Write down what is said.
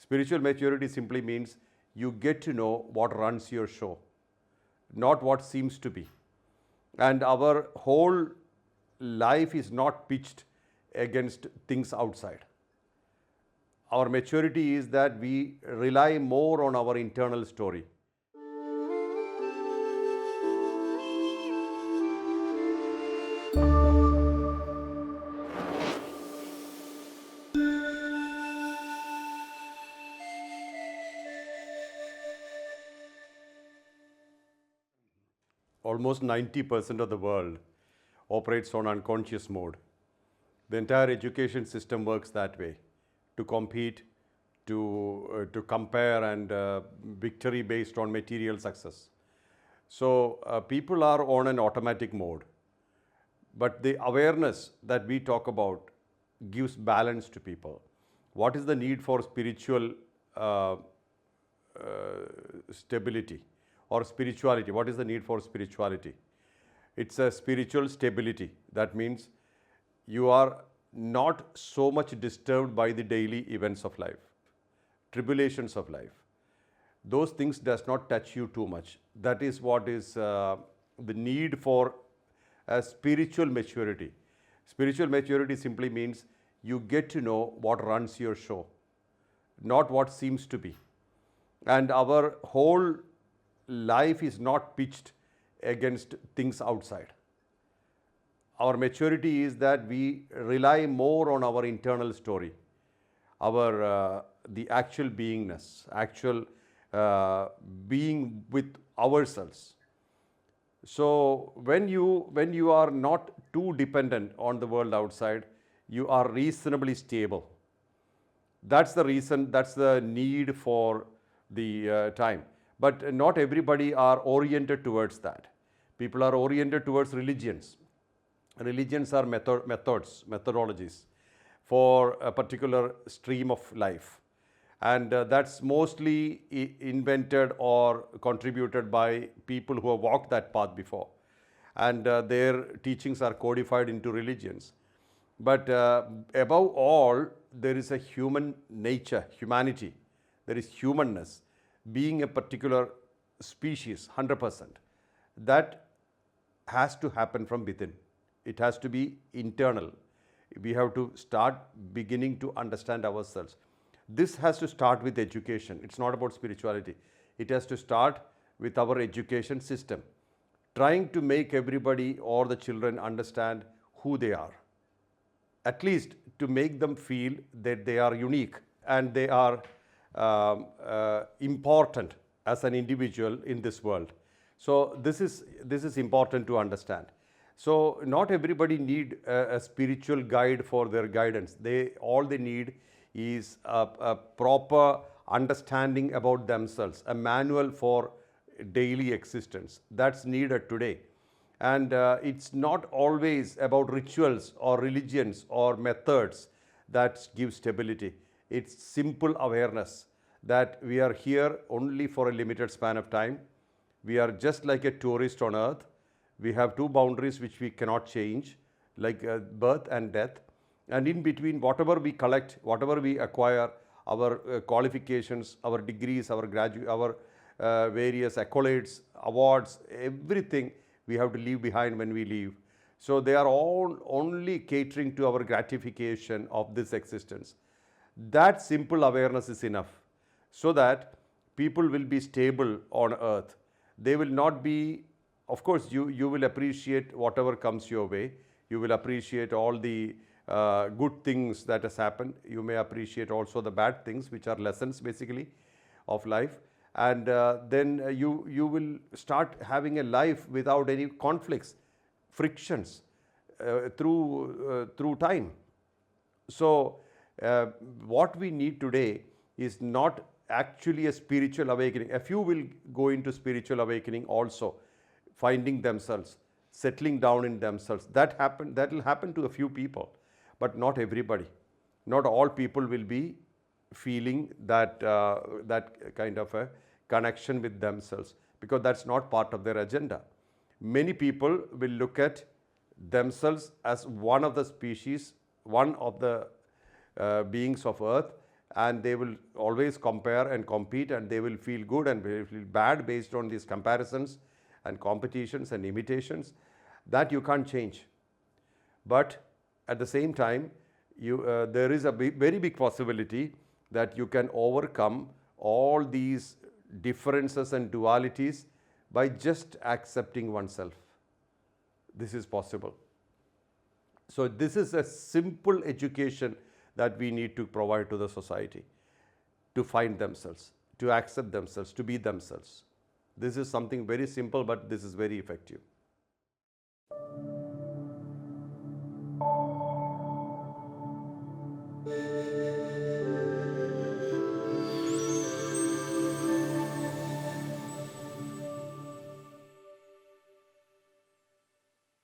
Spiritual maturity simply means you get to know what runs your show, not what seems to be. And our whole life is not pitched against things outside. Our maturity is that we rely more on our internal story. Almost 90% of the world operates on unconscious mode. The entire education system works that way, to compete, to compare, and victory based on material success. So people are on an automatic mode. But the awareness that we talk about gives balance to people. What is the need for spiritual stability or spirituality? What is the need for spirituality? It's a spiritual stability. That means you are not so much disturbed by the daily events of life, tribulations of life. Those things does not touch you too much. That is what is the need for a spiritual maturity. Spiritual maturity simply means you get to know what runs your show, not what seems to be. And our whole life is not pitched against things outside. Our maturity is that we rely more on our internal story, our the actual beingness, actual being with ourselves. So when you are not too dependent on the world outside, you are reasonably stable. That's the reason, that's the need for the time. But not everybody are oriented towards that. People are oriented towards religions. Religions are methodologies for a particular stream of life. And that's mostly invented or contributed by people who have walked that path before. And their teachings are codified into religions. But above all, there is a human nature, humanity. There is humanness. Being a particular species, 100%. That has to happen from within. It has to be internal. We have to start beginning to understand ourselves. This has to start with education. It's not about spirituality. It has to start with our education system, trying to make everybody or the children understand who they are. At least to make them feel that they are unique and they are important as an individual in this world. So this is important to understand. So not everybody need a spiritual guide for their guidance. All they need is a proper understanding about themselves, a manual for daily existence. That's needed today. And it's not always about rituals or religions or methods that give stability. It's simple awareness that we are here only for a limited span of time. We are just like a tourist on earth. We have two boundaries which we cannot change, like birth and death. And in between, whatever we collect, whatever we acquire, our qualifications, our degrees, our various accolades, awards, everything we have to leave behind when we leave. So they are all only catering to our gratification of this existence. That simple awareness is enough so that people will be stable on earth. They will not be, of course, you will appreciate whatever comes your way. You will appreciate all the good things that has happened. You may appreciate also the bad things, which are lessons basically of life. And then you will start having a life without any conflicts, frictions through time. So what we need today is not actually a spiritual awakening. A few will go into spiritual awakening also, finding themselves, settling down in themselves. That will happen to a few people, but not everybody. Not all people will be feeling that kind of a connection with themselves, because that's not part of their agenda. Many people will look at themselves as one of the species, one of the beings of earth, and they will always compare and compete, and they will feel good and they will feel bad based on these comparisons and competitions and imitations. That you can't change. But at the same time, there is a very big possibility that you can overcome all these differences and dualities by just accepting oneself. This is possible. So this is a simple education that we need to provide to the society, to find themselves, to accept themselves, to be themselves. This is something very simple, but this is very effective.